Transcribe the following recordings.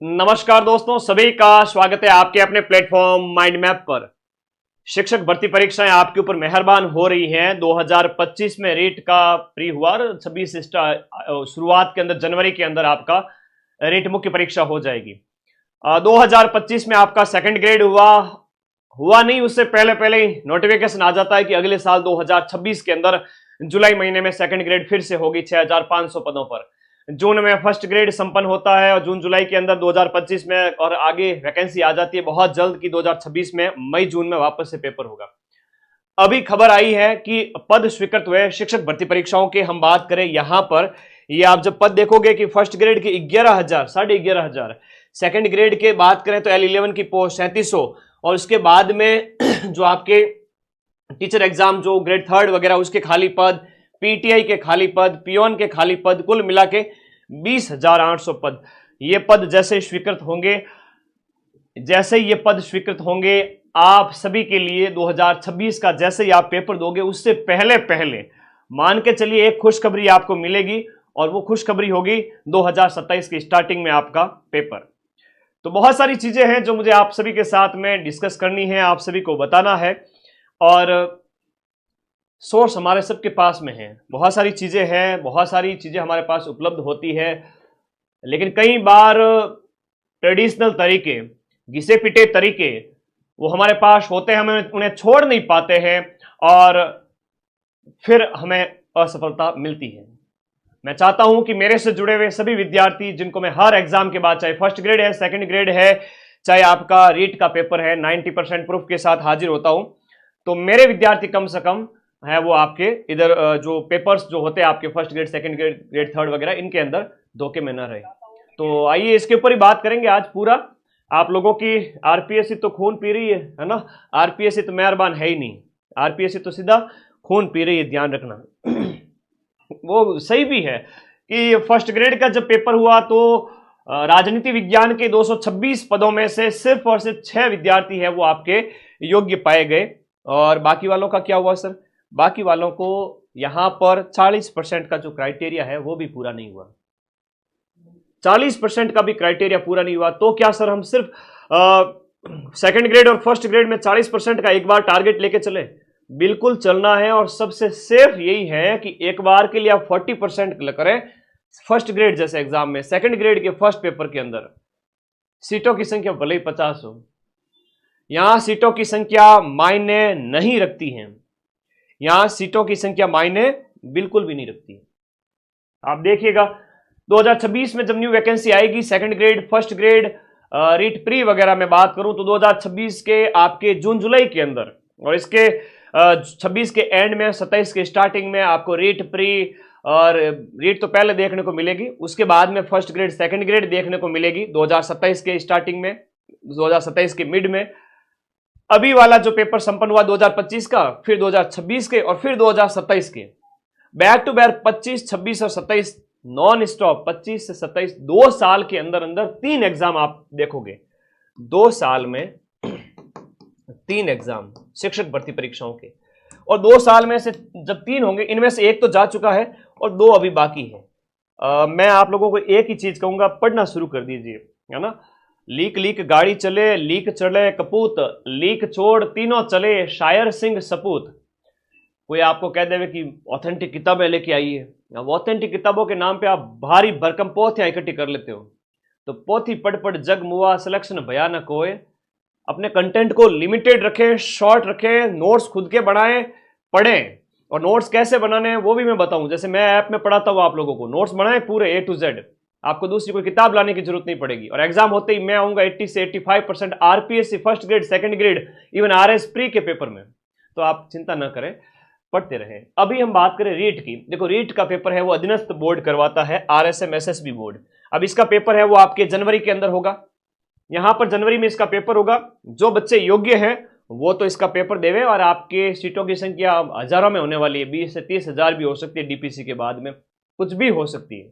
नमस्कार दोस्तों, सभी का स्वागत है आपके अपने प्लेटफॉर्म माइंड मैप पर। शिक्षक भर्ती परीक्षाएं आपके ऊपर मेहरबान हो रही हैं। 2025 में रीट का प्री हुआ और 26 शुरुआत के अंदर जनवरी के अंदर आपका रीट मुख्य परीक्षा हो जाएगी। 2025 में आपका सेकंड ग्रेड हुआ नहीं, उससे पहले पहले ही नोटिफिकेशन आ जाता है कि अगले साल 2026 के अंदर जुलाई महीने में सेकंड ग्रेड फिर से होगी 6500 पदों पर। जून में फर्स्ट ग्रेड संपन्न होता है और जून जुलाई के अंदर 2025 में और आगे वैकेंसी आ जाती है बहुत जल्द की 2026 में मई जून में वापस से पेपर होगा। अभी खबर आई है कि पद स्वीकृत हुए शिक्षक भर्ती परीक्षाओं की हम बात करें यहां पर, ये आप जब पद देखोगे कि फर्स्ट ग्रेड के 11,000 11,500, सेकंड ग्रेड के बात करें तो L11 की पोस्ट 3700 और उसके बाद में जो आपके टीचर एग्जाम जो ग्रेड थर्ड वगैरह उसके खाली पद, पीटीआई के खाली पद, पियोन के खाली पद, कुल मिला के 20,800 पद। ये पद जैसे ये पद स्वीकृत होंगे आप सभी के लिए 2026 का जैसे ही आप पेपर दोगे उससे पहले पहले मान के चलिए एक खुशखबरी आपको मिलेगी और वो खुशखबरी होगी 2027 की स्टार्टिंग में आपका पेपर। तो बहुत सारी चीजें हैं जो मुझे आप सभी के साथ में डिस्कस करनी है, आप सभी को बताना है और सोर्स हमारे सबके पास में है। बहुत सारी चीजें हमारे पास उपलब्ध होती है, लेकिन कई बार ट्रेडिशनल तरीके, घिसे पिटे तरीके वो हमारे पास होते हैं, हमें उन्हें छोड़ नहीं पाते हैं और फिर हमें असफलता मिलती है। मैं चाहता हूं कि मेरे से जुड़े हुए सभी विद्यार्थी जिनको मैं हर एग्जाम के बाद, चाहे फर्स्ट ग्रेड है, सेकंड ग्रेड है, चाहे आपका रीट का पेपर है, 90% प्रूफ के साथ हाजिर होता हूं, तो मेरे विद्यार्थी कम से कम है वो आपके इधर जो पेपर्स जो होते हैं आपके first grade, second grade, grade third वगैरह, इनके अंदर धोखे में न रहे। तो आइए इसके ऊपर ही बात करेंगे आज पूरा। आप लोगों की आरपीएससी तो खून पी रही है ना, आरपीएससी तो मेहरबान है ही नहीं, आरपीएससी तो सीधा खून पी रही है, ध्यान रखना। वो सही भी है कि फर्स्ट ग्रेड का जब पेपर हुआ तो राजनीति विज्ञान के 226 पदों में से सिर्फ और सिर्फ 6 विद्यार्थी है वो आपके योग्य पाए गए और बाकी वालों का क्या हुआ सर? बाकी वालों को यहां पर 40% का जो क्राइटेरिया है वो भी पूरा नहीं हुआ, 40% का भी क्राइटेरिया पूरा नहीं हुआ। तो क्या सर हम सिर्फ सेकंड ग्रेड और फर्स्ट ग्रेड में 40% का एक बार टारगेट लेके चले? बिल्कुल चलना है और सबसे सेफ यही है कि एक बार के लिए आप 40% करें फर्स्ट ग्रेड जैसे एग्जाम में। सेकंड ग्रेड के फर्स्ट पेपर के अंदर सीटों की संख्या भले ही 50 हो, यहां सीटों की संख्या मायने नहीं रखती है, यहां सीटों की संख्या मायने बिल्कुल भी नहीं रखती है। आप देखिएगा 2026 में जब न्यू वैकेंसी आएगी second grade, first grade, REET pre वगैरह में बात करूं तो 2026 के आपके जून जुलाई के अंदर और इसके 26 के एंड में, 27 के स्टार्टिंग में आपको रीट प्री और रीट तो पहले देखने को मिलेगी, उसके बाद में फर्स्ट ग्रेड, सेकंड ग्रेड देखने को मिलेगी 2027 के स्टार्टिंग में, 2027 के मिड में। अभी वाला जो पेपर संपन्न हुआ 2025 का, फिर 2026 के और फिर 2027 के, बैक टू बैक 25, 26 और 27 नॉन स्टॉप, 25 से 27, 2 साल के अंदर अंदर 3 एग्जाम आप देखोगे, 2 साल में 3 एग्जाम शिक्षक भर्ती परीक्षाओं के। और 2 साल में से जब 3 होंगे, इनमें से एक तो जा चुका है और 2 अभी बाकी है। मैं आप लोगों को एक ही चीज कहूंगा, पढ़ना शुरू कर दीजिए, है ना। लीक लीक गाड़ी चले, लीक चले कपूत, लीक छोड़ तीनों चले, शायर सिंह सपूत। कोई आपको कह देवे कि ऑथेंटिक किताबें लेके आइए, अब ऑथेंटिक किताबों के नाम पे आप भारी भरकम पोथियां इकट्ठी कर लेते हो, तो पोथी पढ़ पढ़ जग मुआ, सिलेक्शन भयानक होए। अपने कंटेंट को लिमिटेड रखें, शॉर्ट रखें, नोट्स खुद के बनाएं, पढ़ें। और नोट्स कैसे बनाने हैं वो भी मैं बताऊं, जैसे मैं ऐप में पढ़ाता हूं आप लोगों को, नोट्स बनाएं पूरे A to Z, आपको दूसरी कोई किताब लाने की जरूरत नहीं पड़ेगी। और एग्जाम होते ही मैं आऊंगा 80 से 85% RPSC first grade, second grade, even RS pre के पेपर में, तो आप चिंता न करें, पढ़ते रहें। अभी हम बात करें रीट की। देखो रीट का पेपर है वो अधीनस्थ बोर्ड करवाता है, आरएसएम एसएसबी बोर्ड। अब इसका पेपर है वो आपके जनवरी के अंदर होगा, यहां पर जनवरी में इसका पेपर होगा। जो बच्चे योग्य हैं वो तो इसका पेपर देवे और आपके सीटों की संख्या हजारों में होने वाली है, 20 से 30 हजार भी हो सकती है, डीपीसी के बाद में कुछ भी हो सकती है,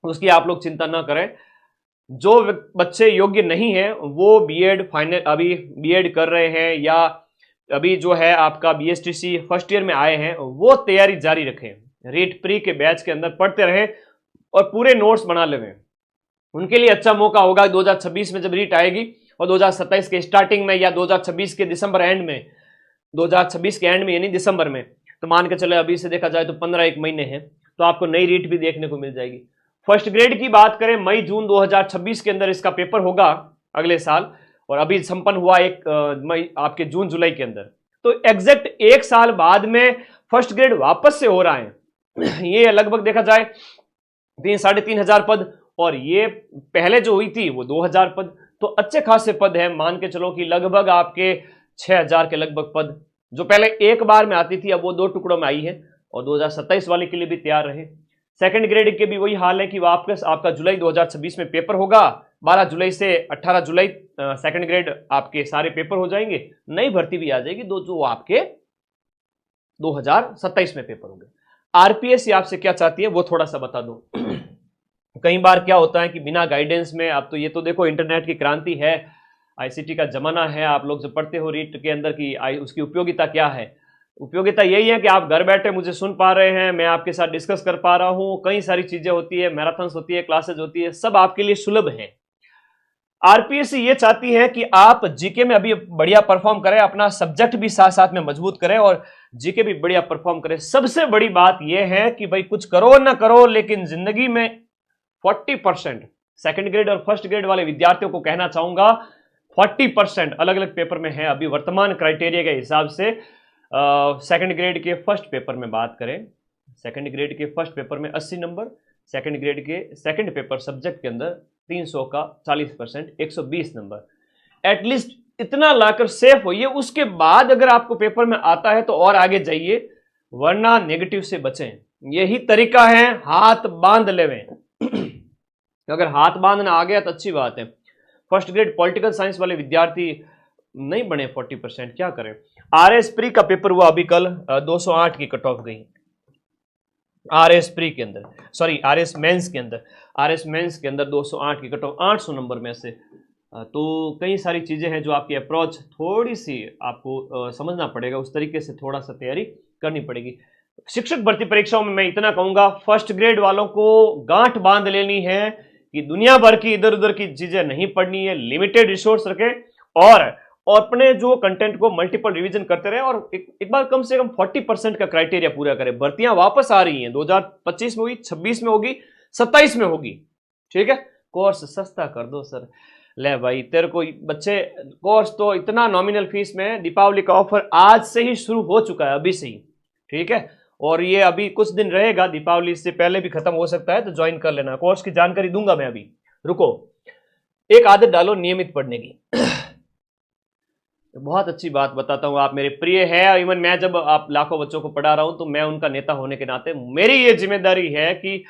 उसकी आप लोग चिंता ना करें। जो बच्चे योग्य नहीं है वो बीएड फाइनल, अभी बीएड कर रहे हैं या अभी जो है आपका बीएसटीसी फर्स्ट ईयर में आए हैं, वो तैयारी जारी रखें, रीट प्री के बैच के अंदर पढ़ते रहें और पूरे नोट्स बना लें। उनके लिए अच्छा मौका होगा 2026 में जब रीट आएगी और 2027 के स्टार्टिंग में या 2026 के दिसंबर एंड में, 2026 के एंड में यानी दिसंबर में, तो मान के चले अभी से देखा जाए तो 15 महीने हैं, तो आपको नई रीट भी देखने को मिल जाएगी। फर्स्ट ग्रेड की बात करें, मई जून 2026 के अंदर इसका पेपर होगा अगले साल, और अभी संपन्न हुआ मई आपके जून जुलाई के अंदर, तो एग्जैक्ट 1 साल बाद में फर्स्ट ग्रेड वापस से हो रहा है। ये लगभग देखा जाए 3-3.5 हजार पद, और ये पहले जो हुई थी वो 2000 पद, तो अच्छे खासे पद है। मान के चलो कि लगभग आपके 6000 के लगभग पद, जो पहले एक बार में आती थी अब वो 2 टुकड़ों में आई है, और 2027 वाले के लिए भी तैयार रहे। सेकंड ग्रेड के भी वही हाल है कि वापस आपका जुलाई 2026 में पेपर होगा, 12 जुलाई से 18 जुलाई सेकंड ग्रेड आपके सारे पेपर हो जाएंगे, नई भर्ती भी आ जाएगी, जो आपके 2027 में पेपर होंगे। आरपीएस आपसे क्या चाहती है वो थोड़ा सा बता दो। कई बार क्या होता है कि बिना गाइडेंस में, आप तो ये तो देखो इंटरनेट की क्रांति है, आईसीटी का जमाना है, आप लोग जो पढ़ते हो रीट के अंदर की उसकी उपयोगिता क्या है, उपयोगिता यही है कि आप घर बैठे मुझे सुन पा रहे हैं, मैं आपके साथ डिस्कस कर पा रहा हूं, कई सारी चीजें होती है, मैराथन्स होती है, क्लासेज होती है, सब आपके लिए सुलभ है। आरपीएससी ये चाहती है कि आप जीके में अभी बढ़िया परफॉर्म करें, अपना सब्जेक्ट भी साथ साथ में मजबूत करें और जीके भी बढ़िया परफॉर्म करें। सबसे बड़ी बात यह है कि भाई कुछ करो ना करो, लेकिन जिंदगी में 40% सेकंड ग्रेड और फर्स्ट ग्रेड वाले विद्यार्थियों को कहना चाहूंगा 40% अलग अलग पेपर में है अभी वर्तमान क्राइटेरिया के हिसाब से। सेकंड ग्रेड के फर्स्ट पेपर में बात करें, सेकंड ग्रेड के फर्स्ट पेपर में 80 नंबर, सेकंड ग्रेड के सेकंड पेपर सब्जेक्ट के अंदर 300 का 40% 120 नंबर, एटलीस्ट इतना लाकर सेफ होइए। उसके बाद अगर आपको पेपर में आता है तो और आगे जाइए, वरना नेगेटिव से बचें। यही तरीका है, हाथ बांध लेवें। अगर हाथ बांधना आ गया तो अच्छी बात है। फर्स्ट ग्रेड पॉलिटिकल साइंस वाले विद्यार्थी नहीं बने 40%, क्या करें। आरएस प्री का पेपर हुआ अभी कल, 208 की कट ऑफ गई आरएस प्री के अंदर, सॉरी आरएस मेंस के अंदर, आरएस मेंस के अंदर 208 की कट ऑफ, 800 नंबर में से। तो कई सारी चीजें हैं जो आपकी अप्रोच थोड़ी सी आपको समझना पड़ेगा, उस तरीके से थोड़ा सा तैयारी करनी पड़ेगी। शिक्षक भर्ती परीक्षाओं में मैं इतना कहूंगा, फर्स्ट ग्रेड वालों को गांठ बांध लेनी है कि दुनिया भर की इधर उधर की चीजें नहीं पढ़नी है, लिमिटेड रिसोर्स रखें और अपने जो कंटेंट को मल्टीपल रिवीजन करते रहे, और एक बार कम से कम 40% का क्राइटेरिया पूरा करें। भर्तियां वापस आ रही हैं, 2025 में होगी, 26 में होगी, 27 में होगी, ठीक है। कोर्स सस्ता कर दो सर, ले भाई तेरे को बच्चे, कोर्स तो इतना नॉमिनल फीस में, दीपावली का ऑफर आज से ही शुरू हो चुका है, अभी से ही, ठीक है, और ये अभी कुछ दिन रहेगा, दीपावली से पहले भी खत्म हो सकता है, तो ज्वाइन कर लेना। कोर्स की जानकारी दूंगा मैं अभी, रुको। एक आदत डालो नियमित पढ़ने की। बहुत अच्छी बात बताता हूं, आप मेरे प्रिय है, इवन मैं जब आप लाखों बच्चों को पढ़ा रहा हूं तो मैं उनका नेता होने के नाते मेरी ये जिम्मेदारी है कि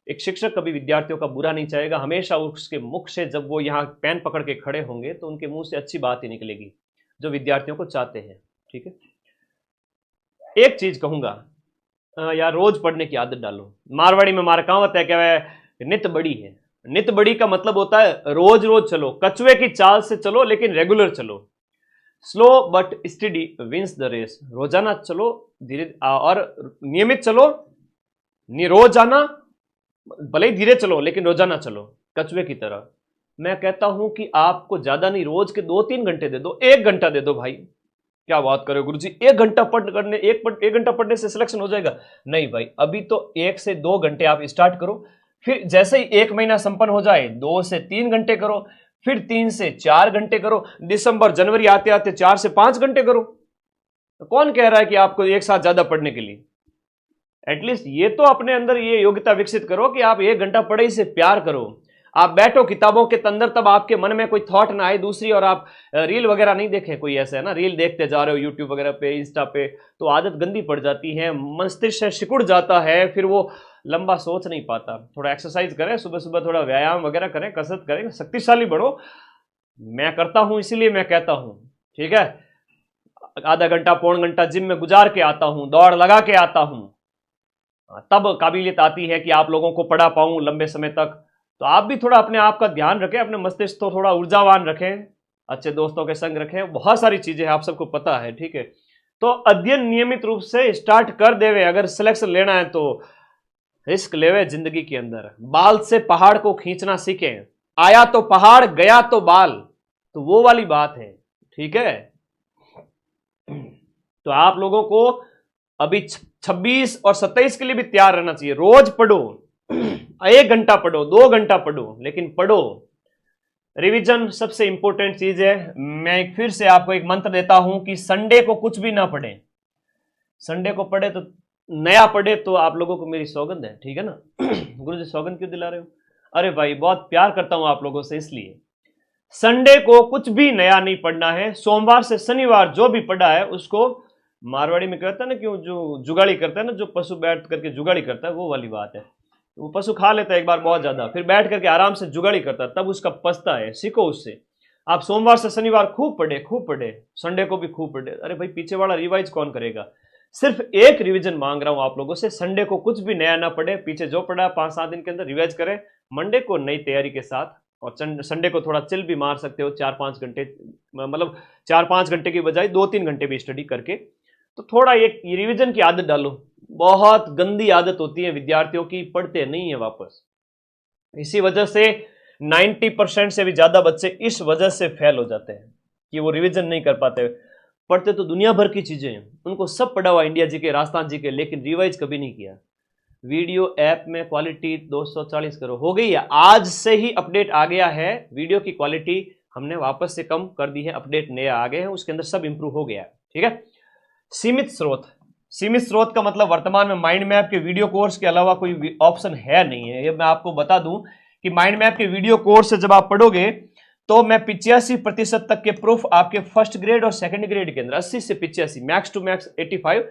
एक शिक्षक कभी विद्यार्थियों का बुरा नहीं चाहेगा, हमेशा उसके मुख से जब वो यहाँ पेन पकड़ के खड़े होंगे तो उनके मुंह से अच्छी बात ही निकलेगी जो विद्यार्थियों को चाहते हैं, ठीक है। एक चीज कहूंगा यार, रोज पढ़ने की आदत डालो। मारवाड़ी में मार कहावत है कि नित बड़ी है, नित बड़ी का मतलब होता है रोज रोज चलो, कछुए की चाल से चलो लेकिन रेगुलर चलो। Slow but study wins the race. रोजाना चलो, धीरे और नियमित चलो, रोजाना भले ही धीरे चलो लेकिन रोजाना चलो, कछुए की तरह। मैं कहता हूं कि आपको ज्यादा नहीं, रोज के 2-3 घंटे दे दो, 1 घंटा दे दो भाई। क्या बात करो गुरुजी, 1 घंटा पढ़ने, एक घंटा पढ़ने से सिलेक्शन हो जाएगा? नहीं भाई, अभी तो 1 से 2 घंटे आप स्टार्ट करो, फिर जैसे ही 1 महीना संपन्न हो जाए 2 से 3 घंटे करो, फिर 3 से 4 घंटे करो, दिसंबर जनवरी आते आते 4 से 5 घंटे करो। तो कौन कह रहा है कि आपको एक साथ ज्यादा पढ़ने के लिए? एटलीस्ट ये तो अपने अंदर ये योग्यता विकसित करो कि आप 1 घंटा पढ़ाई से प्यार करो। आप बैठो किताबों के अंदर, तब आपके मन में कोई थॉट ना आए दूसरी, और आप रील वगैरह नहीं देखें। कोई ऐसा है ना, रील देखते जा रहे हो यूट्यूब वगैरह पे, इंस्टा पे, तो आदत गंदी पड़ जाती है, मस्तिष्क सिकुड़ जाता है, फिर वो लंबा सोच नहीं पाता। थोड़ा एक्सरसाइज करें, सुबह सुबह थोड़ा व्यायाम वगैरह करें, कसरत करें, शक्तिशाली बढ़ो। मैं करता हूं इसीलिए मैं कहता हूं, ठीक है। आधा घंटा पौन घंटा जिम में गुजार के आता हूं, दौड़ लगा के आता हूं, तब काबिलियत आती है कि आप लोगों को पढ़ा पाऊं लंबे समय तक। तो आप भी थोड़ा अपने आप का ध्यान रखें, अपने मस्तिष्क को थोड़ा ऊर्जावान रखें, अच्छे दोस्तों के संग रखें, बहुत सारी चीजें आप सबको पता है, ठीक है। तो अध्ययन नियमित रूप से स्टार्ट कर देवे। अगर सिलेक्शन लेना है तो रिस्क लेवे जिंदगी के अंदर, बाल से पहाड़ को खींचना सीखें। आया तो पहाड़ गया तो बाल, तो वो वाली बात है। ठीक है, तो आप लोगों को अभी 26 और 27 के लिए भी तैयार रहना चाहिए। रोज पढ़ो, 1 घंटा पढ़ो, 2 घंटा पढ़ो, लेकिन पढ़ो। रिवीजन सबसे इंपॉर्टेंट चीज है। मैं फिर से आपको एक मंत्र देता हूं कि संडे को कुछ भी ना पढ़े। संडे को पढ़े तो नया पढ़े तो आप लोगों को मेरी सौगंध है, ठीक है ना। गुरु जी सौगंध क्यों दिला रहे हो? अरे भाई बहुत प्यार करता हूं आप लोगों से, इसलिए संडे को कुछ भी नया नहीं पढ़ना है। सोमवार से शनिवार जो भी पढ़ा है उसको, मारवाड़ी में कहता है ना, क्यों जो जुगाड़ी करता है ना, जो पशु बैठ करके जुगाड़ी करता है, वो वाली बात है। वो पशु खा लेता है एक बार बहुत ज्यादा, फिर बैठ करके आराम से जुगाड़ी करता है, तब उसका पछता है। सीखो उससे। आप सोमवार से शनिवार खूब पढ़े, खूब पढ़े, संडे को भी खूब पढ़े। अरे भाई पीछे वाला रिवाइज कौन करेगा? सिर्फ एक रिवीजन मांग रहा हूं आप लोगों से। संडे को कुछ भी नया ना पढ़े, पीछे जो पढ़ा 5-7 दिन के अंदर रिवाइज करें। मंडे को नई तैयारी के साथ, और संडे को थोड़ा चिल भी मार सकते हो, 4-5 घंटे, मतलब 4-5 घंटे की बजाय 2-3 घंटे भी स्टडी करके। तो थोड़ा एक रिवीजन की आदत डालो। बहुत गंदी आदत होती है विद्यार्थियों की, पढ़ते नहीं है वापस। इसी वजह से 90% से भी ज्यादा बच्चे इस वजह से फेल हो जाते हैं कि वो रिवीजन नहीं कर पाते। पढ़ते तो दुनिया भर की चीजें हैं, उनको सब पढ़ा हुआ, इंडिया जी के, राजस्थान जी के, लेकिन रिवाइज कभी नहीं किया। वीडियो ऐप में क्वालिटी 240 करो, हो गई है। आज से ही अपडेट आ गया है, वीडियो की क्वालिटी हमने वापस से कम कर दी है, अपडेट नए आ गए हैं, उसके अंदर सब इंप्रूव हो गया है। ठीक है। सीमित स्रोत, सीमित स्रोत का मतलब वर्तमान में माइंड मैप के वीडियो कोर्स के अलावा कोई ऑप्शन है नहीं है। ये मैं आपको बता दूं कि माइंड मैप के वीडियो कोर्स से जब आप पढ़ोगे तो मैं 85% तक के प्रूफ आपके फर्स्ट ग्रेड और सेकंड ग्रेड के अंदर, 80 से 85, मैक्स टू मैक्स 85,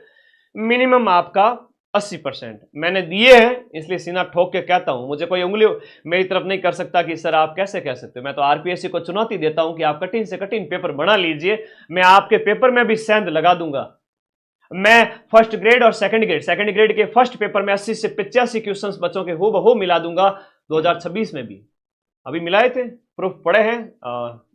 मिनिमम आपका 80% मैंने दिए हैं। इसलिए सीना ठोक के कहता हूं, मुझे कोई उंगली मेरी तरफ नहीं कर सकता कि सर आप कैसे कह सकते हो। मैं तो आरपीएससी को चुनौती देता हूं कि आप कठिन से कठिन पेपर बना लीजिए, मैं आपके पेपर में भी सेंध लगा दूंगा। मैं फर्स्ट ग्रेड और सेकंड ग्रेड के फर्स्ट पेपर में 80 से 85 क्वेश्चंस बच्चों के हूबहू मिला दूंगा 2026 में भी। अभी मिलाए थे, प्रूफ पड़े हैं।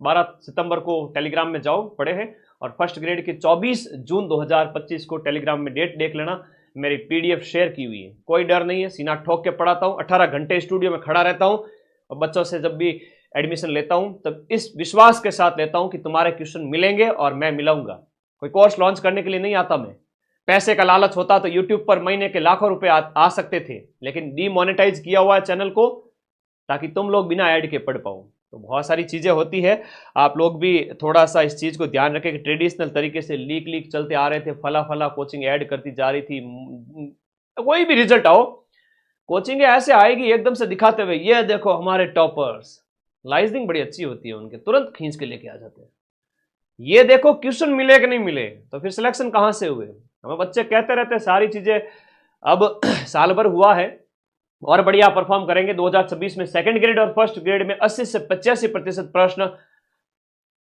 12 सितंबर को टेलीग्राम में जाओ, पड़े हैं। और फर्स्ट ग्रेड के 24 जून 2025 को टेलीग्राम में डेट देख लेना, मेरी पीडीएफ शेयर की हुई है। कोई डर नहीं है, सीना ठोक के पढ़ाता हूं, 18 घंटे स्टूडियो में खड़ा रहता हूं और बच्चों से जब भी एडमिशन लेता हूं तब इस विश्वास के साथ लेता हूं कि तुम्हारे क्वेश्चन मिलेंगे और मैं मिलाऊंगा। कोई कोर्स लॉन्च करने के लिए नहीं आता मैं। पैसे का लालच होता तो यूट्यूब पर महीने के लाखों रुपए आ सकते थे, लेकिन डीमोनेटाइज किया हुआ है चैनल को ताकि तुम लोग बिना ऐड के पढ़ पाओ। तो बहुत सारी चीजें होती है, आप लोग भी थोड़ा सा इस चीज को ध्यान रखें कि ट्रेडिशनल तरीके से लीक चलते आ रहे थे, फला कोचिंग ऐड करती जा रही थी। कोई भी रिजल्ट आओ, कोचिंग ऐसे आएगी एकदम से दिखाते हुए, ये देखो हमारे टॉपर्स, लाइजनिंग बड़ी अच्छी होती है उनके, तुरंत खींच के लेके आ जाते हैं। ये देखो क्वेश्चन मिले कि नहीं मिले, तो फिर सिलेक्शन कहां से हुए? हमें बच्चे कहते रहते सारी चीजें। अब साल भर हुआ है और बढ़िया परफॉर्म करेंगे। 2026 में सेकंड ग्रेड और फर्स्ट ग्रेड में 80 से 85% प्रश्न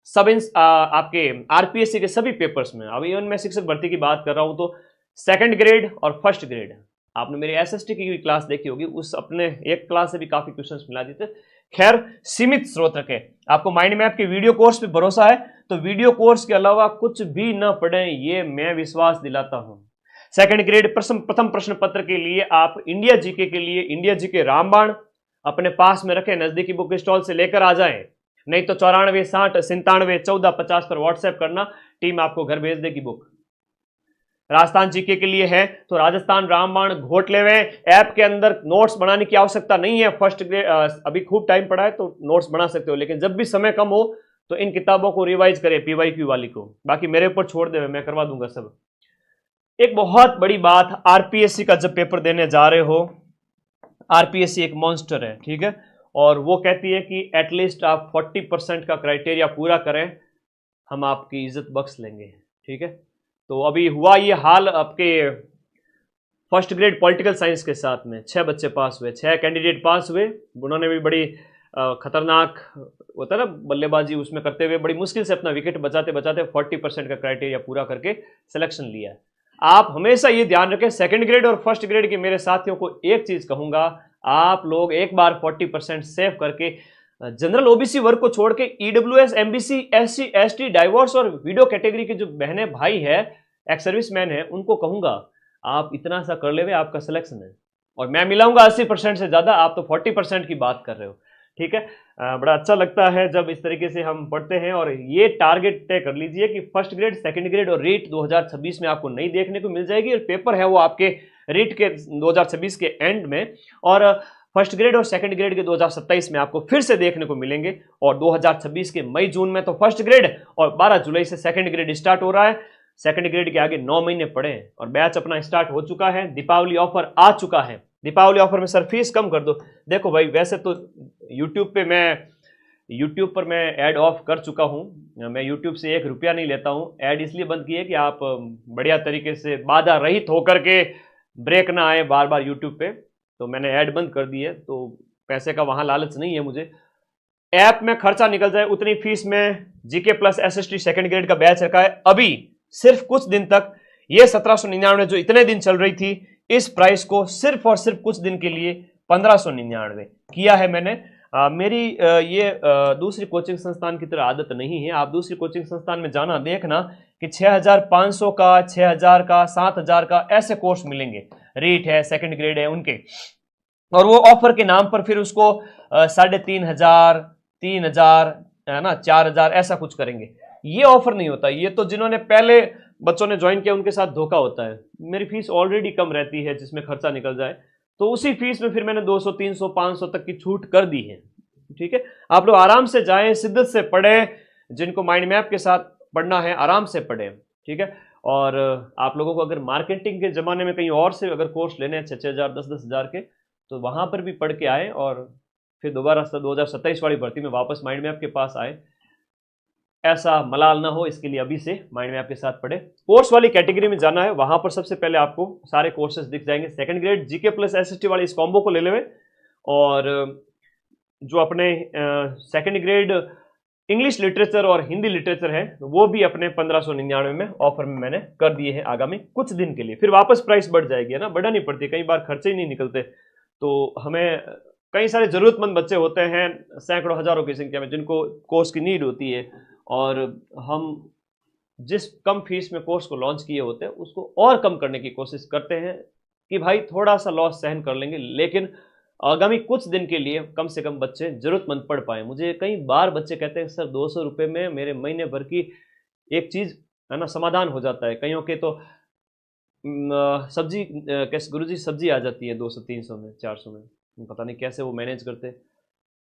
सब आपके आरपीएससी के सभी पेपर्स में। अभी इवन मैं शिक्षक भर्ती की बात कर रहा हूं तो सेकंड ग्रेड और फर्स्ट ग्रेड, आपने मेरी एसएसटी की क्लास देखी होगी, उस अपने एक क्लास से भी काफी क्वेश्चंस मिला देते। खैर, सीमित स्रोत रखें। आपको माइंड मैप के वीडियो कोर्स पे भरोसा है तो वीडियो कोर्स के अलावा कुछ भी न पढ़ें, ये मैं विश्वास दिलाता हूं। सेकंड ग्रेड प्रथम प्रश्न पत्र के लिए आप इंडिया जीके के लिए इंडिया जीके रामबाण अपने पास में रखें, नजदीकी बुक स्टॉल से लेकर आ जाएं। नहीं तो 94 60 97 14 50 पर व्हाट्सएप करना, टीम आपको घर भेज देगी बुक। राजस्थान जीके के लिए है तो राजस्थान रामबाण घोट लेवे। ऐप के अंदर नोट्स बनाने की आवश्यकता नहीं है। फर्स्ट ग्रेड अभी खूब टाइम पड़ा है तो नोट्स बना सकते हो, लेकिन जब भी समय कम हो तो इन किताबों को रिवाइज करें, पीवाईक्यू वाली को। बाकी मेरे ऊपर छोड़ दे, मैं करवा दूंगा सब। एक बहुत बड़ी बात, आरपीएससी का जब पेपर देने जा रहे हो, आरपीएससी एक मॉन्स्टर है, ठीक है, और वो कहती है कि एटलीस्ट आप 40% का क्राइटेरिया पूरा करें, हम आपकी इज्जत बख्श लेंगे। ठीक है, तो अभी हुआ ये हाल आपके फर्स्ट ग्रेड पॉलिटिकल साइंस के साथ में 6 बच्चे पास हुए, 6 कैंडिडेट पास हुए। उन्होंने भी बड़ी खतरनाक होता है ना बल्लेबाजी, उसमें करते हुए बड़ी मुश्किल से अपना विकेट बचाते बचाते 40% का क्राइटेरिया पूरा करके सिलेक्शन लिया है। आप हमेशा ये ध्यान रखें, सेकंड ग्रेड और फर्स्ट ग्रेड के मेरे साथियों को एक चीज कहूंगा, आप लोग एक बार 40% सेव करके जनरल ओबीसी वर्ग को छोड़ के EWS, MBC, SC, ST, divorce और वीडियो कैटेगरी के जो बहने भाई है, एक्स सर्विसमैन है, उनको कहूंगा आप इतना सा कर ले, आपका सिलेक्शन है। और मैं मिलाऊंगा 80% से ज्यादा, आप तो 40% की बात कर रहे हो। ठीक है। बड़ा अच्छा लगता है जब इस तरीके से हम पढ़ते हैं। और ये टारगेट तय कर लीजिए कि फर्स्ट ग्रेड, सेकंड ग्रेड और रीट 2026 में आपको नहीं देखने को मिल जाएगी, और पेपर है वो आपके रीट के 2026 के एंड में, और फर्स्ट ग्रेड और सेकंड ग्रेड के 2027 में आपको फिर से देखने को मिलेंगे। और 2026 के मई जून में तो फर्स्ट ग्रेड, और 12 जुलाई से सेकंड ग्रेड स्टार्ट हो रहा है। सेकंड ग्रेड के आगे 9 महीने पड़े हैं और बैच अपना स्टार्ट हो चुका है। दीपावली ऑफर आ चुका है। दीपावली ऑफर में सर फीस कम कर दो। देखो भाई, वैसे तो यूट्यूब पर मैं ऐड ऑफ कर चुका हूं। मैं यूट्यूब से 1 रुपया नहीं लेता हूं। ऐड इसलिए बंद किए कि आप बढ़िया तरीके से बाधा रहित होकर के ब्रेक ना आए बार बार यूट्यूब पे, तो मैंने ऐड बंद कर दी है। तो पैसे का वहां लालच नहीं है मुझे। ऐप में खर्चा निकल जाए उतनी फीस में GK plus SST second grade का बैच रखा है अभी सिर्फ कुछ दिन तक। ये 1799 जो इतने दिन चल रही थी, इस प्राइस को सिर्फ और सिर्फ कुछ दिन के लिए 1599 किया है मैंने। मेरी ये दूसरी कोचिंग संस्थान की तरह आदत नहीं है। आप दूसरी कोचिंग संस्थान में जाना, देखना कि 6500 का, 6000 का, 7000 का ऐसे कोर्स मिलेंगे। रीट है, सेकंड ग्रेड है उनके, और वो ऑफर के नाम पर फिर उसको 3500, 3000, है ना, 4000 ऐसा कुछ करेंगे। ये ऑफर नहीं होता। ये तो जिन्होंने पहले बच्चों ने ज्वाइन किया उनके साथ धोखा होता है। मेरी फीस ऑलरेडी कम रहती है जिसमें खर्चा निकल जाए, तो उसी फीस में फिर मैंने 200, 300, 500 तक की छूट कर दी है। ठीक है, आप लोग आराम से जाएं, शिद्दत से पढ़ें। जिनको माइंड मैप के साथ पढ़ना है आराम से पढ़ें। ठीक है। और आप लोगों को अगर मार्केटिंग के जमाने में कहीं और से अगर कोर्स लेने हैं 6,000, 10,000 के, तो वहां पर भी पढ़ के आए और फिर दोबारा 2027 वाली भर्ती में वापस माइंड मैप के पास आए। ऐसा मलाल ना हो, इसके लिए अभी से माइंड मैप के साथ पढ़े। कोर्स वाली कैटेगरी में जाना है, वहां पर सबसे पहले आपको सारे कोर्सेज दिख जाएंगे। Second grade GK plus SST वाले इस कॉम्बो को ले लेवे, और जो अपने सेकंड ग्रेड इंग्लिश लिटरेचर और हिंदी लिटरेचर है वो भी अपने 1599 में ऑफर में मैंने कर दिए हैं आगामी कुछ दिन के लिए। फिर वापस प्राइस बढ़ जाएगी, है ना, बढ़ा नहीं पड़ती, कई बार खर्चे ही नहीं निकलते। तो हमें कई सारे जरूरतमंद बच्चे होते हैं, सैकड़ों हजारों की संख्या में, जिनको कोर्स की नीड होती है, और हम जिस कम फीस में कोर्स को लॉन्च किए होते हैं उसको और कम करने की कोशिश करते हैं कि भाई थोड़ा सा लॉस सहन कर लेंगे, लेकिन आगामी कुछ दिन के लिए कम से कम बच्चे जरूरतमंद पढ़ पाए। मुझे कई बार बच्चे कहते हैं सर 200 रुपये में मेरे महीने भर की एक चीज़, है ना, समाधान हो जाता है। कईयों के तो सब्जी कैसे गुरुजी सब्जी आ जाती है 200, 300 में, 400 में, पता नहीं कैसे वो मैनेज करते।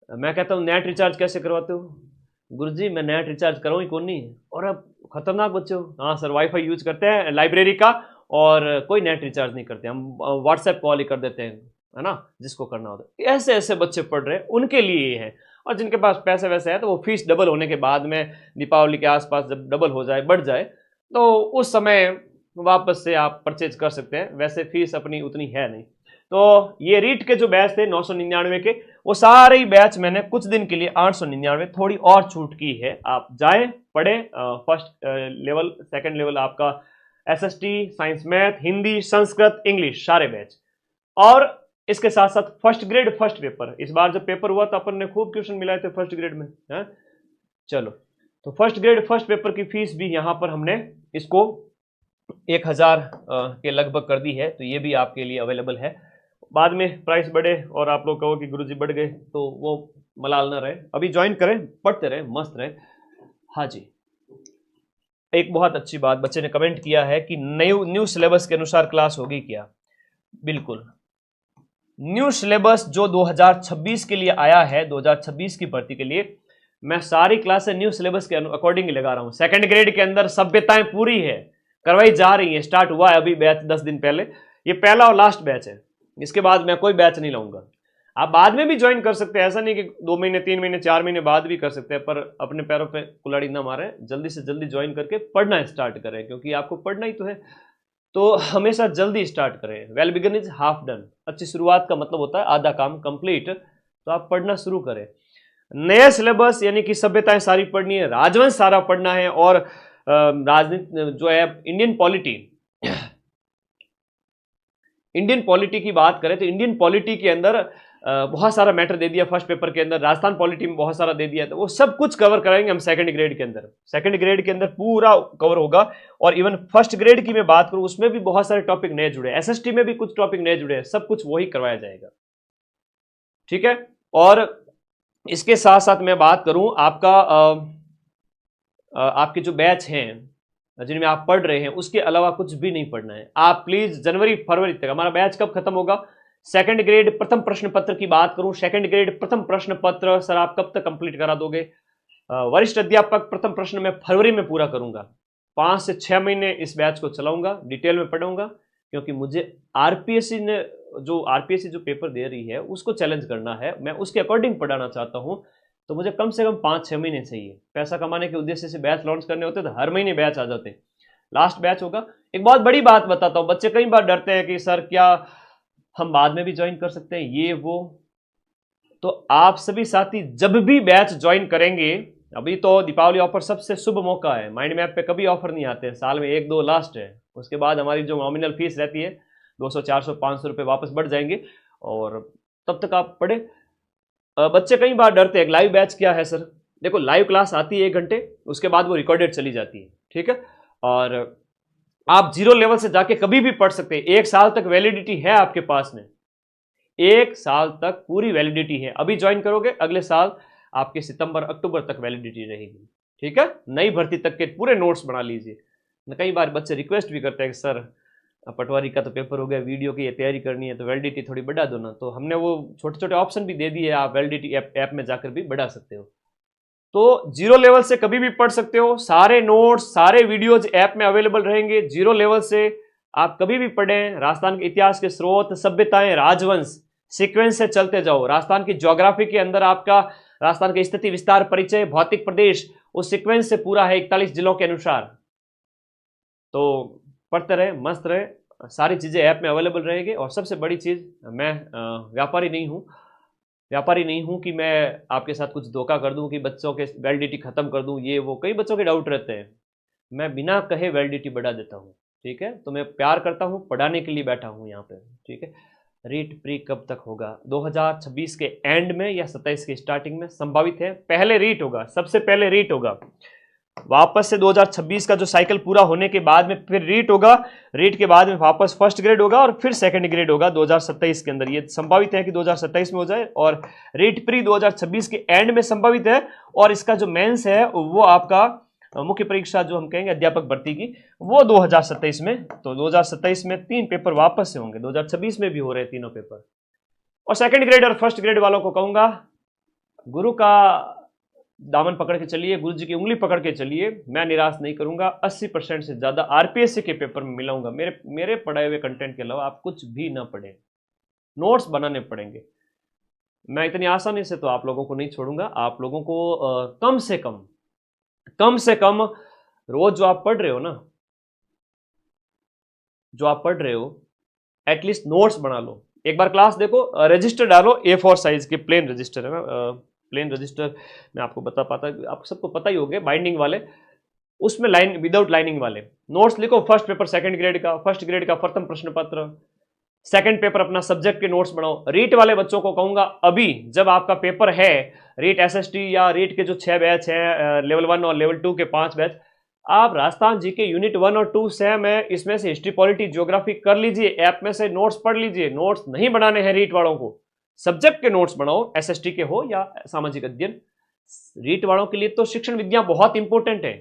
मैं कहता हूँ नेट रिचार्ज कैसे करवाते हो? गुरुजी मैं नेट रिचार्ज कराऊँ ही कौन नहीं। और अब खतरनाक बच्चे हो। हाँ सर, वाईफाई यूज करते हैं लाइब्रेरी का, और कोई नेट रिचार्ज नहीं करते, हम व्हाट्सएप कॉल ही कर देते हैं, है ना, जिसको करना होता है। ऐसे ऐसे बच्चे पढ़ रहे हैं, उनके लिए ये है। और जिनके पास पैसे वैसे है तो वो फीस डबल होने के बाद में, दीपावली के आसपास जब डबल हो जाए, बढ़ जाए, तो उस समय वापस से आप परचेज कर सकते हैं। वैसे फीस अपनी उतनी है नहीं। तो ये रीट के जो बैच थे 999 के, वो सारे ही बैच मैंने कुछ दिन के लिए 899, थोड़ी और छूट की है। आप जाएं, पढ़ें। फर्स्ट लेवल, सेकंड लेवल आपका SST, science math, Hindi, Sanskrit, English, सारे बैच। और इसके साथ साथ फर्स्ट ग्रेड फर्स्ट पेपर, इस बार जब पेपर हुआ तो अपन ने खूब क्वेश्चन मिलाए थे फर्स्ट ग्रेड में, है? चलो, तो फर्स्ट ग्रेड फर्स्ट पेपर की फीस भी यहां पर हमने इसको 1000 के लगभग कर दी है, तो ये भी आपके लिए अवेलेबल है। बाद में प्राइस बढ़े और आप लोग कहो कि गुरुजी बढ़ गए, तो वो मलाल ना रहे। अभी ज्वाइन करें, पढ़ते रहे, मस्त रहे। हाँ जी, एक बहुत अच्छी बात बच्चे ने कमेंट किया है कि न्यू सिलेबस के अनुसार क्लास होगी क्या? बिल्कुल, न्यू सिलेबस जो 2026 के लिए आया है, 2026 की भर्ती के लिए, मैं सारी क्लासें न्यू सिलेबस के अकॉर्डिंग लगा रहा हूं। सेकंड ग्रेड के अंदर सभ्यताएं पूरी है, करवाई जा रही है, स्टार्ट हुआ है अभी बैच 10 दिन पहले। ये पहला और लास्ट बैच है, इसके बाद मैं कोई बैच नहीं लाऊंगा। आप बाद में भी ज्वाइन कर सकते हैं, ऐसा नहीं कि 2 महीने, 3 महीने, 4 महीने बाद भी कर सकते हैं, पर अपने पैरों पे कुल्हाड़ी ना मारें, जल्दी से जल्दी ज्वाइन करके पढ़ना स्टार्ट करें, क्योंकि आपको पढ़ना ही तो है। तो हमेशा जल्दी स्टार्ट करें। Well begun is half done. अच्छी शुरुआत का मतलब होता है आधा काम कंप्लीट। तो आप पढ़ना शुरू करें। नया सिलेबस यानी कि सभ्यताएं सारी पढ़नी है, राजवंश सारा पढ़ना है, और राजनीति जो है, इंडियन पॉलिटी की बात करें तो इंडियन पॉलिटी के अंदर बहुत सारा मैटर दे दिया फर्स्ट पेपर के अंदर, राजस्थान पॉलिटी में बहुत सारा दे दिया, तो वो सब कुछ कवर कराएंगे हम सेकंड ग्रेड के अंदर। सेकंड ग्रेड के अंदर पूरा कवर होगा। और इवन फर्स्ट ग्रेड की मैं बात करूं, उसमें भी बहुत सारे टॉपिक नए जुड़े हैं, एसएसटी में भी कुछ टॉपिक नए जुड़े हैं, सब कुछ वही करवाया जाएगा। ठीक है। और इसके साथ साथ मैं बात करूं आपका आपके जो बैच हैं जिनमें आप पढ़ रहे हैं उसके अलावा कुछ भी नहीं पढ़ना है। आप प्लीज जनवरी फरवरी तक, हमारा बैच कब खत्म होगा, सेकंड ग्रेड प्रथम प्रश्न पत्र की बात करूं, सेकंड ग्रेड प्रथम प्रश्न पत्र सर आप कब तक कंप्लीट करा दोगे? वरिष्ठ अध्यापक प्रथम प्रश्न में फरवरी में पूरा करूंगा, 5 से 6 महीने इस बैच को चलाऊंगा, डिटेल में पढ़ूंगा, क्योंकि मुझे आरपीएससी ने जो पेपर दे रही है उसको चैलेंज करना है, मैं उसके अकॉर्डिंग पढ़ाना चाहता हूं। तो मुझे कम से कम 5-6 महीने चाहिए। पैसा कमाने के उद्देश्य से बैच लॉन्च करने होते तो हर महीने बैच आ जाते। लास्ट बैच होगा। एक बहुत बड़ी बात बताता हूं, बच्चे कई बार डरते हैं कि सर क्या हम बाद में भी ज्वाइन कर सकते हैं, ये वो। तो आप सभी साथी जब भी बैच ज्वाइन करेंगे, अभी तो दीपावली ऑफर सबसे शुभ मौका है, माइंड मैप पे कभी ऑफर नहीं आते हैं, साल में 1-2 लास्ट है, उसके बाद हमारी जो नॉमिनल फीस रहती है 200, 400, 500 रुपये वापस बढ़ जाएंगे, और तब तक आप पढ़े। बच्चे कई बार डरते हैं लाइव बैच क्या है सर। देखो लाइव क्लास आती है 1 घंटे, उसके बाद वो रिकॉर्डेड चली जाती है, ठीक है। और आप 0 लेवल से जाके कभी भी पढ़ सकते हैं, 1 साल तक वैलिडिटी है आपके पास में, 1 साल तक पूरी वैलिडिटी है। अभी ज्वाइन करोगे अगले साल आपके सितंबर अक्टूबर तक वैलिडिटी रहेगी, ठीक है। नई भर्ती तक के पूरे नोट्स बना लीजिए। कई बार बच्चे रिक्वेस्ट भी करते हैं कि सर पटवारी का तो पेपर हो गया, वीडियो की तैयारी करनी है तो वैलिडिटी थोड़ी बढ़ा दो ना, तो हमने वो छोटे छोटे ऑप्शन भी दे दिए, आप वैलिडिटी ऐप में जाकर भी बढ़ा सकते हो। तो 0 लेवल से कभी भी पढ़ सकते हो, सारे नोट्स सारे वीडियोज ऐप में अवेलेबल रहेंगे। 0 लेवल से आप कभी भी पढ़ें, राजस्थान के इतिहास के स्रोत, सभ्यताएं, राजवंश, सीक्वेंस से चलते जाओ। राजस्थान की ज्योग्राफी के अंदर आपका राजस्थान के स्थिति विस्तार परिचय भौतिक प्रदेश उस सीक्वेंस से पूरा है 41 जिलों के अनुसार। तो पढ़ते रहे, मस्त रहे, सारी चीजें ऐप में अवेलेबल रहेगी। और सबसे बड़ी चीज, मैं व्यापारी नहीं हूं कि मैं आपके साथ कुछ धोखा कर दूं कि बच्चों के वैलिडिटी खत्म कर दूं, ये वो। कई बच्चों के डाउट रहते हैं, मैं बिना कहे वैलिडिटी बढ़ा देता हूं, ठीक है। तो मैं प्यार करता हूं, पढ़ाने के लिए बैठा हूं यहाँ पे, ठीक है। रीट प्री कब तक होगा? 2026 के एंड में या 27 के स्टार्टिंग में संभावित है। पहले रीट होगा, सबसे पहले रीट होगा, वापस से 2026 का जो साइकिल पूरा होने के बाद में फिर रीट होगा, रीट के बाद में वापस फर्स्ट ग्रेड होगा और फिर सेकंड ग्रेड होगा 2027 के अंदर। ये संभावित है कि 2027 में हो जाए, और रीट प्री 2026 के एंड में संभावित है। और इसका जो मेंस है वो आपका मुख्य परीक्षा जो हम कहेंगे अध्यापक भर्ती की, वो 2027 में। तो 2027 में 3 पेपर वापस से होंगे, 2026 में भी हो रहे हैं तीनों पेपर। और सेकंड ग्रेड और फर्स्ट ग्रेड वालों को कहूंगा, गुरु का दामन पकड़ के चलिए, गुरु जी की उंगली पकड़ के चलिए, मैं निराश नहीं करूंगा। 80% से ज्यादा आरपीएससी के पेपर में मिलाऊंगा। मेरे पढ़ाए हुए कंटेंट के अलावा आप कुछ भी ना पढ़ें, नोट्स बनाने पड़ेंगे। मैं इतनी आसानी से तो आप लोगों को नहीं छोड़ूंगा। आप लोगों को कम से कम रोज जो आप पढ़ रहे हो ना, एटलीस्ट नोट्स बना लो। एक बार क्लास देखो, रजिस्टर डालो, A4 साइज के प्लेन रजिस्टर है ना, प्लेन रजिस्टर मैं आपको बता पाता, आप सबको पता ही होगा, बाइंडिंग वाले, उसमें लाइन विदाउट लाइनिंग वाले नोट्स लिखो। फर्स्ट पेपर सेकंड ग्रेड का, फर्स्ट ग्रेड का प्रथम प्रश्न पत्र, सेकंड पेपर अपना सब्जेक्ट के नोट्स बनाओ। रीट वाले बच्चों को कहूंगा, अभी जब आपका पेपर है रीट एसएसटी या रीट के जो 6 बैच हैं, लेवल 1 और लेवल 2 के 5 बैच, आप राजस्थान जी के यूनिट 1 और 2 सेम है, इसमें से हिस्ट्री पॉलिटी ज्योग्राफी कर लीजिए, ऐप में से नोट्स पढ़ लीजिए। नोट्स नहीं बनाने हैं रीट वालों को, सब्जेक्ट के नोट्स बनाओ, एसएसटी के हो या सामाजिक अध्ययन। रीट वालों के लिए तो शिक्षण विद्या बहुत इंपॉर्टेंट है।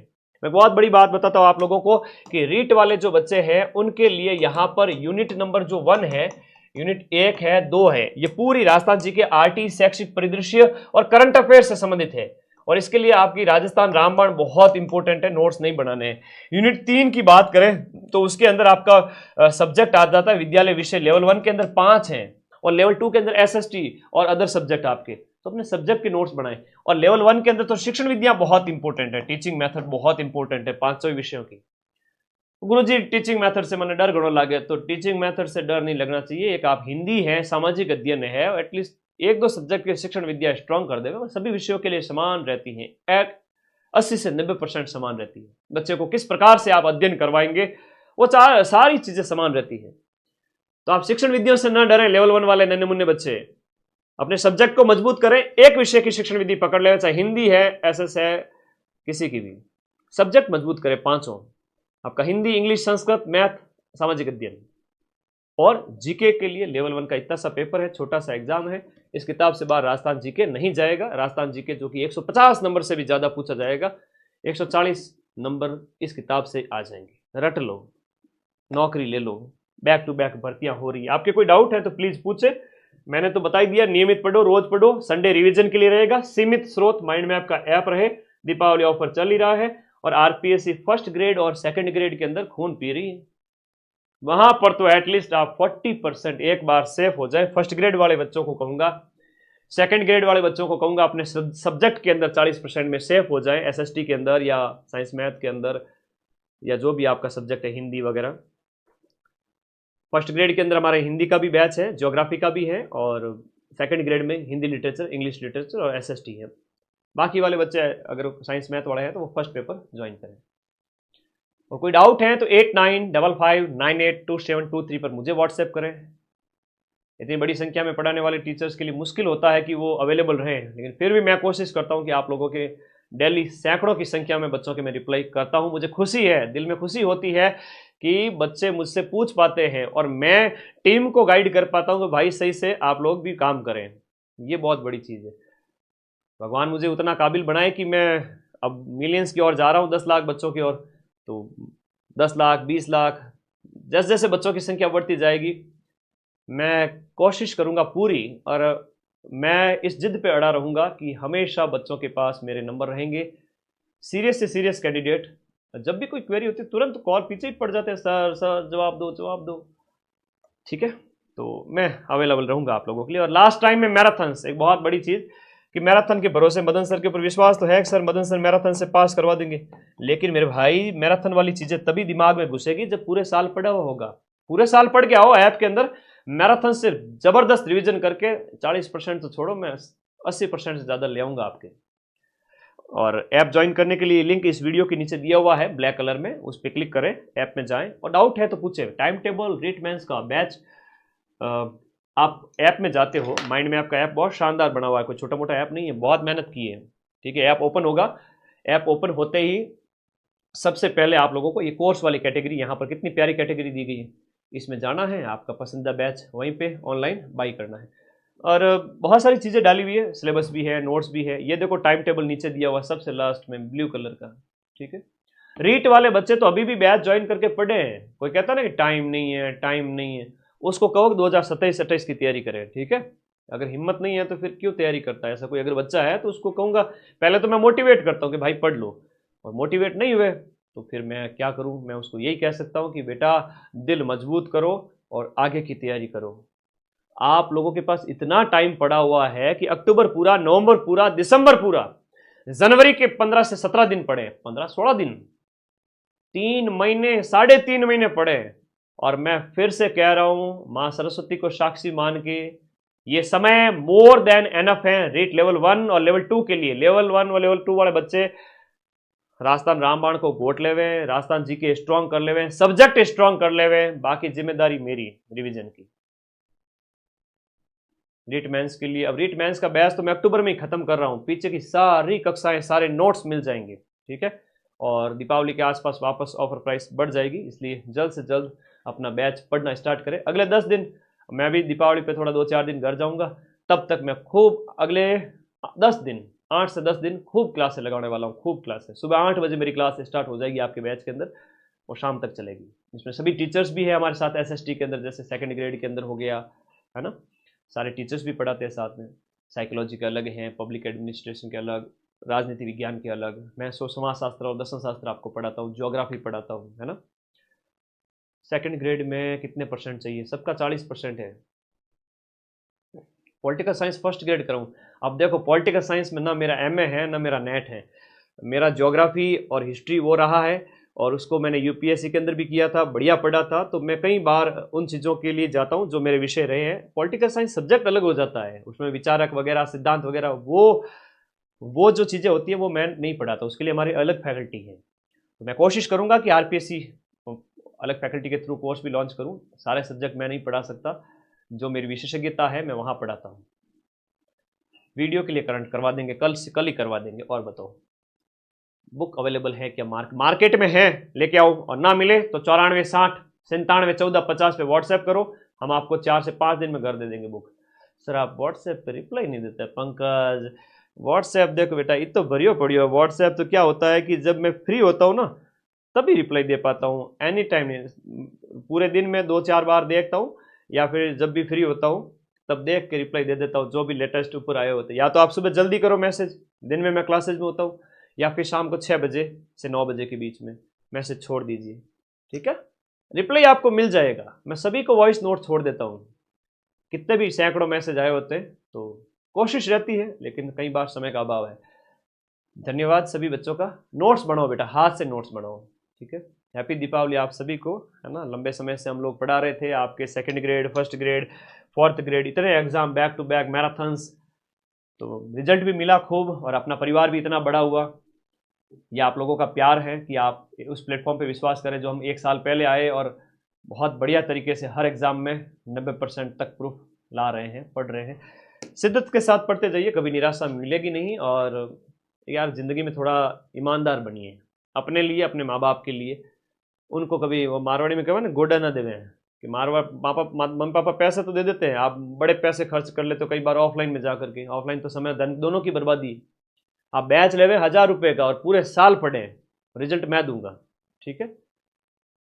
मैं बहुत बड़ी बात बताता हूं आप लोगों को कि रीट वाले जो बच्चे हैं उनके लिए यहां पर यूनिट नंबर जो 1 है, यूनिट 1 है, 2 है, ये पूरी राजस्थान जी के आरटी, शैक्षिक परिदृश्य और करंट अफेयर से संबंधित है। और इसके लिए आपकी राजस्थान रामबाण बहुत इंपॉर्टेंट है, नोट्स नहीं बनाने हैं। यूनिट 3 की बात करें तो उसके अंदर आपका सब्जेक्ट आ जाता है विद्यालय विषय, लेवल 1 के अंदर 5 हैं और लेवल 2 के अंदर एसएसटी और अदर सब्जेक्ट आपके, तो अपने सब्जेक्ट के नोट्स बनाएं। और लेवल 1 के अंदर तो शिक्षण विद्या बहुत इंपॉर्टेंट है, टीचिंग मेथड बहुत इंपॉर्टेंट है 500 विषयों की। गुरुजी टीचिंग मेथड से मैंने डर घड़ो लागे, तो टीचिंग मेथड से डर नहीं लगना चाहिए। एक आप हिंदी है, सामाजिक अध्ययन है, एटलीस्ट 1-2 सब्जेक्ट के शिक्षण विद्या स्ट्रॉन्ग कर देगा। सभी विषयों के लिए समान रहती है, 80 से 90% समान रहती है। बच्चे को किस प्रकार से आप अध्ययन करवाएंगे वो सारी चीजें समान रहती है। तो आप शिक्षण विधियों से न डरें। लेवल 1 वाले नन्हे मुन्ने बच्चे अपने सब्जेक्ट को मजबूत करें, एक विषय की शिक्षण विधि पकड़ ले, चाहे हिंदी है, एसएस है, किसी की भी सब्जेक्ट मजबूत करें 5 आपका हिंदी, इंग्लिश, संस्कृत, मैथ, सामाजिक अध्ययन। और जीके के लिए लेवल 1 का इतना सा पेपर है, छोटा सा एग्जाम है। इस किताब से बाहर राजस्थान जीके नहीं जाएगा। राजस्थान जीके जो कि 150 नंबर से भी ज़्यादा पूछा जाएगा, 140 नंबर इस किताब से आ जाएंगे। रट लो, नौकरी ले लो, बैक टू बैक भर्तियां हो रही है। आपके कोई डाउट है तो प्लीज पूछे। मैंने तो बता ही दिया, नियमित पढ़ो, रोज पढ़ो, संडे रिवीजन के लिए रहेगा। सीमित स्रोत माइंड मैप का ऐप रहे, दीपावली ऑफर चल ही रहा है और आरपीएससी फर्स्ट ग्रेड और सेकंड ग्रेड के अंदर खून पी रही है। वहां पर तो एटलीस्ट आप 40% एक बार सेफ हो जाए। फर्स्ट ग्रेड वाले बच्चों को कहूंगा, सेकंड ग्रेड वाले बच्चों को कहूंगा अपने सब्जेक्ट के अंदर 40% में सेफ हो जाए, एसएसटी के अंदर या साइंस मैथ के अंदर या जो भी आपका सब्जेक्ट है, हिंदी वगैरह। फर्स्ट ग्रेड के अंदर हमारे हिंदी का भी बैच है, ज्योग्राफी का भी है, और सेकंड ग्रेड में हिंदी लिटरेचर, इंग्लिश लिटरेचर और एसएसटी है। बाकी वाले बच्चे अगर साइंस मैथ वाले हैं तो वो फर्स्ट पेपर ज्वाइन करें। और कोई डाउट है तो 8955982723 पर मुझे व्हाट्सएप करें। इतनी बड़ी संख्या में पढ़ाने वाले टीचर्स के लिए मुश्किल होता है कि वो अवेलेबल रहें, लेकिन फिर भी मैं कोशिश करता हूं कि आप लोगों के डेली सैकड़ों की संख्या में बच्चों के मैं रिप्लाई करता हूं। मुझे खुशी है, दिल में खुशी होती है कि बच्चे मुझसे पूछ पाते हैं और मैं टीम को गाइड कर पाता हूं कि भाई सही से आप लोग भी काम करें। ये बहुत बड़ी चीज़ है। भगवान मुझे उतना काबिल बनाए कि मैं अब मिलियंस की ओर जा रहा हूँ, 10 लाख बच्चों की ओर। तो 10 लाख, 20 लाख, जैसे जैसे बच्चों की संख्या बढ़ती जाएगी मैं कोशिश करूंगा पूरी, और मैं इस जिद पे अड़ा रहूंगा कि हमेशा बच्चों के पास मेरे नंबर रहेंगे। सीरियस से सीरियस कैंडिडेट जब भी कोई क्वेरी होती है तुरंत कॉल पीछे ही पड़ जाते हैं, सर सर जवाब दो जवाब दो। ठीक है, तो मैं अवेलेबल रहूंगा आप लोगों के लिए। और लास्ट टाइम में मैराथन्स, एक बहुत बड़ी चीज़ कि मैराथन के भरोसे मदन सर के ऊपर विश्वास तो है कि सर मदन सर मैराथन से पास करवा देंगे, लेकिन मेरे भाई मैराथन वाली चीज़ें तभी दिमाग में घुसेगी जब पूरे साल पढ़ा हुआ होगा। पूरे साल पढ़ के आओ ऐप के अंदर, मैराथन से जबरदस्त रिवीजन करके 40% तो छोड़ो, मैं 80% से ज़्यादा ले आऊँगा आपके। और ऐप ज्वाइन करने के लिए लिंक इस वीडियो के नीचे दिया हुआ है ब्लैक कलर में, उस पर क्लिक करें, ऐप में जाएं और डाउट है तो पूछें। टाइम टेबल, रीट मेंस का बैच, आप ऐप में जाते हो, माइंड मैप का ऐप बहुत शानदार बना हुआ है, कोई छोटा मोटा ऐप नहीं है, बहुत मेहनत की है। ठीक है, ऐप ओपन होगा, ऐप ओपन होते ही सबसे पहले आप लोगों को ये कोर्स वाली कैटेगरी, यहाँ पर कितनी प्यारी कैटेगरी दी गई है, इसमें जाना है, आपका पसंदीदा बैच वहीं पे ऑनलाइन बाई करना है। और बहुत सारी चीज़ें डाली हुई है, सिलेबस भी है, नोट्स भी है। ये देखो टाइम टेबल नीचे दिया हुआ सबसे लास्ट में ब्लू कलर का। ठीक है, रीट वाले बच्चे तो अभी भी बैच ज्वाइन करके पढ़े हैं। कोई कहता ना कि टाइम नहीं है, टाइम नहीं है, उसको कहो कि 2027-28 की तैयारी करें। ठीक है, अगर हिम्मत नहीं है तो फिर क्यों तैयारी करता है। ऐसा कोई अगर बच्चा है तो उसको कहूँगा, पहले तो मैं मोटिवेट करता हूँ कि भाई पढ़ लो, और मोटिवेट नहीं हुए तो फिर मैं क्या करूँ, मैं उसको यही कह सकता हूँ कि बेटा दिल मजबूत करो और आगे की तैयारी करो। आप लोगों के पास इतना टाइम पड़ा हुआ है कि अक्टूबर पूरा, नवंबर पूरा, दिसंबर पूरा, जनवरी के 15 से 17 दिन पड़े, 15-16 दिन, 3 महीने, 3.5 महीने पड़े। और मैं फिर से कह रहा हूं, मां सरस्वती को साक्षी मान के, ये समय मोर देन एनफ है रीट लेवल 1 और लेवल 2 के लिए। लेवल 1 और लेवल 2 वाले बच्चे राजस्थान रामबाण को गोट लेवे, राजस्थान जी के स्ट्रॉन्ग कर लेवे, सब्जेक्ट स्ट्रॉन्ग कर लेवे, बाकी जिम्मेदारी मेरी रिवीजन की। रीट मेंस के लिए, अब रीट मेंस का बैच तो मैं अक्टूबर में ही खत्म कर रहा हूं, पीछे की सारी कक्षाएं, सारे नोट्स मिल जाएंगे। ठीक है, और दीपावली के आसपास वापस ऑफर प्राइस बढ़ जाएगी, इसलिए जल्द से जल्द अपना बैच पढ़ना स्टार्ट करें। अगले 10 दिन मैं भी दीपावली पे थोड़ा 2-4 दिन घर जाऊंगा, तब तक मैं खूब अगले 10 दिन, 8 से 10 दिन खूब क्लासें लगाने वाला हूँ, खूब क्लासें। सुबह 8 बजे मेरी क्लास स्टार्ट हो जाएगी आपके बैच के अंदर और शाम तक चलेगी। इसमें सभी टीचर्स भी है हमारे साथ एसएसटी के अंदर, जैसे सेकेंड ग्रेड के अंदर हो गया है ना, सारे टीचर्स भी पढ़ाते हैं साथ में। साइकोलॉजी के अलग हैं, पब्लिक एडमिनिस्ट्रेशन के अलग, राजनीति विज्ञान के अलग, मैं समाज शास्त्र और दर्शन शास्त्र आपको पढ़ाता हूँ, ज्योग्राफी पढ़ाता हूँ, है ना। सेकंड ग्रेड में कितने परसेंट चाहिए, सबका 40% है। पॉलिटिकल साइंस फर्स्ट ग्रेड कराऊँ, अब देखो पॉलिटिकल साइंस में ना मेरा एमए है ना मेरा नेट है, मेरा ज्योग्राफी और हिस्ट्री वो रहा है, और उसको मैंने यूपीएससी के अंदर भी किया था, बढ़िया पढ़ा था। तो मैं कई बार उन चीज़ों के लिए जाता हूँ जो मेरे विषय रहे हैं। पॉलिटिकल साइंस सब्जेक्ट अलग हो जाता है, उसमें विचारक वगैरह, सिद्धांत वगैरह, वो जो चीज़ें होती हैं वो मैं नहीं पढ़ाता, उसके लिए हमारी अलग फैकल्टी है। तो मैं कोशिश करूँगा कि आरपीएससी अलग फैकल्टी के थ्रू कोर्स भी लॉन्च करूँ। सारे सब्जेक्ट मैं नहीं पढ़ा सकता, जो मेरी विशेषज्ञता है मैं वहाँ पढ़ाता हूँ। वीडियो के लिए करंट करवा देंगे, कल ही करवा देंगे। और बताओ बुक अवेलेबल है क्या, मार्केट में है, लेके आओ, और ना मिले तो 94 60 97 14 50 पे व्हाट्सएप करो, हम आपको 4 से 5 दिन में घर दे देंगे बुक। सर आप व्हाट्सएप पे रिप्लाई नहीं देते। पंकज व्हाट्सएप देखो बेटा, ये तो भरियो पड़ियो। व्हाट्सएप तो क्या होता है कि जब मैं फ्री होता हूँ ना तभी रिप्लाई दे पाता हूँ, एनी टाइम नहीं। पूरे दिन में 2-4 बार देखता हूँ, या फिर जब भी फ्री होता हूँ तब देख के रिप्लाई दे देता हूँ जो भी लेटेस्ट ऊपर आए होते हैं। या तो आप सुबह जल्दी करो मैसेज, दिन में मैं क्लासेज में होता हूँ, या फिर शाम को 6 बजे से 9 बजे के बीच में मैसेज छोड़ दीजिए, ठीक है, रिप्लाई आपको मिल जाएगा। मैं सभी को वॉइस नोट छोड़ देता हूँ, कितने भी सैकड़ों मैसेज आए होते हैं, तो कोशिश रहती है, लेकिन कई बार समय का अभाव है। धन्यवाद सभी बच्चों का। नोट्स बनाओ बेटा, हाथ से नोट्स बनाओ, ठीक है। हैप्पी दीपावली आप सभी को, है ना। लंबे समय से हम लोग पढ़ा रहे थे आपके 2nd grade, 1st grade, 4th grade, इतने exam back to back marathons, तो रिजल्ट भी मिला खूब, और अपना परिवार भी इतना बड़ा हुआ। ये आप लोगों का प्यार है कि आप उस प्लेटफॉर्म पे विश्वास करें जो हम 1 साल पहले आए, और बहुत बढ़िया तरीके से हर एग्जाम में 90% तक प्रूफ ला रहे हैं, पढ़ रहे हैं। शिद्दत के साथ पढ़ते जाइए, कभी निराशा मिलेगी नहीं। और यार ज़िंदगी में थोड़ा ईमानदार बनिए अपने लिए, अपने माँ बाप के लिए। उनको कभी, वो मारवाड़ी में कहवा ना, गोडा ना देवे, कि मम्मी पापा पैसे तो दे देते हैं, आप बड़े पैसे खर्च कर लेते हो कई बार ऑफलाइन में जा करके। ऑफलाइन तो समय धन दोनों की बर्बादी। आप बैच लेवे 1000 रुपये का और पूरे साल पढ़े, रिजल्ट मैं दूंगा, ठीक है।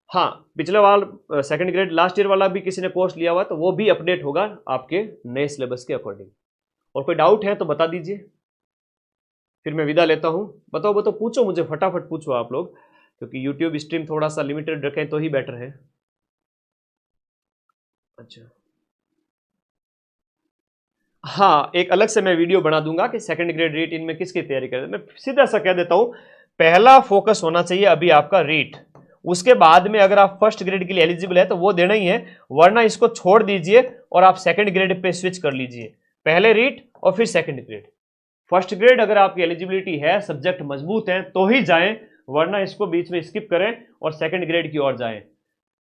हाँ, पिछले वाल 2nd ग्रेड लास्ट ईयर वाला भी किसी ने कोर्स लिया हुआ, तो वो भी अपडेट होगा आपके नए सिलेबस के अकॉर्डिंग। और कोई डाउट है तो बता दीजिए, फिर मैं विदा लेता हूँ। बताओ पूछो मुझे, फटाफट पूछो आप लोग, क्योंकि यूट्यूब स्ट्रीम थोड़ा सा लिमिटेड रखें तो ही बेटर है। अच्छा, हाँ, एक अलग से मैं वीडियो बना दूंगा कि 2nd ग्रेड रीट इनमें किसकी तैयारी करें। मैं सीधा सा कह देता हूं, पहला फोकस होना चाहिए अभी आपका रीट। उसके बाद में अगर आप 1st ग्रेड के लिए एलिजिबल है तो वो देना ही है, वरना इसको छोड़ दीजिए और आप 2nd ग्रेड पे स्विच कर लीजिए। पहले रीट और फिर 2nd ग्रेड। 1st ग्रेड अगर आपकी एलिजिबिलिटी है, सब्जेक्ट मजबूत है तो ही जाएं, वरना इसको बीच में स्किप करें और 2nd ग्रेड की ओर जाएं।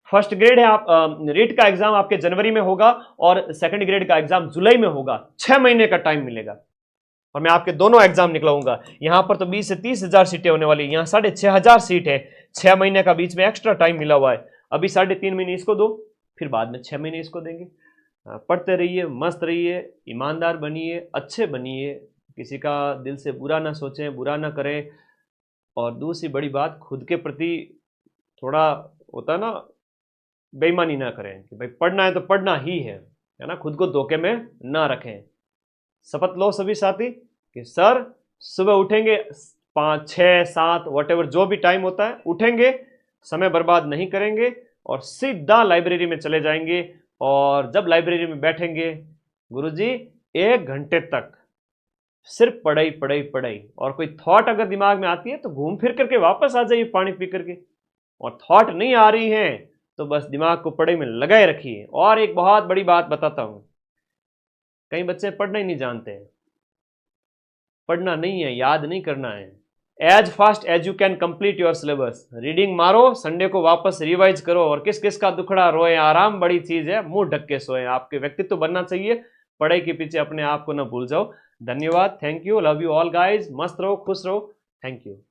1st ग्रेड है, आप रीट का एग्जाम आपके जनवरी में होगा और 2nd ग्रेड का एग्जाम जुलाई में होगा। 6 महीने का टाइम मिलेगा और मैं आपके दोनों एग्जाम निकलाऊंगा। यहां पर तो 20 से 30 हजार सीटें होने वाली, यहां 6500 सीट है। 6 महीने का बीच में एक्स्ट्रा टाइम मिला हुआ है। अभी 3.5 महीने इसको दो, फिर बाद में 6 महीने इसको देंगे। पढ़ते रहिए, मस्त रहिए, ईमानदार बनिए, अच्छे बनिए, किसी का दिल से बुरा ना सोचें, बुरा ना करें। और दूसरी बड़ी बात, खुद के प्रति थोड़ा होता है ना, बेईमानी ना करें कि भाई पढ़ना है तो पढ़ना ही है ना। खुद को धोखे में ना रखें। शपथ लो सभी साथी कि सर सुबह उठेंगे 5, 6, 7 वॉटेवर जो भी टाइम होता है उठेंगे, समय बर्बाद नहीं करेंगे और सीधा लाइब्रेरी में चले जाएंगे। और जब लाइब्रेरी में बैठेंगे, गुरुजी 1 घंटे तक सिर्फ पढ़ाई पढ़ाई पढ़ाई। और कोई थॉट अगर दिमाग में आती है तो घूम फिर करके वापस आ जाइए पानी पी करके। और थॉट नहीं आ रही है तो बस दिमाग को पढ़ाई में लगाए रखिए। और एक बहुत बड़ी बात बताता हूं, कई बच्चे पढ़ना ही नहीं जानते हैं। पढ़ना नहीं है, याद नहीं करना है। As fast as you can complete your syllabus. Reading मारो, संडे को वापस रिवाइज करो। और किस किस का दुखड़ा रोए, आराम बड़ी चीज है, मुंह ढक के सोए। आपके व्यक्तित्व बनना चाहिए, पढ़ाई के पीछे अपने आप को ना भूल जाओ। धन्यवाद, thank you, love you all guys. मस्त रहो, खुश रहो, थैंक यू।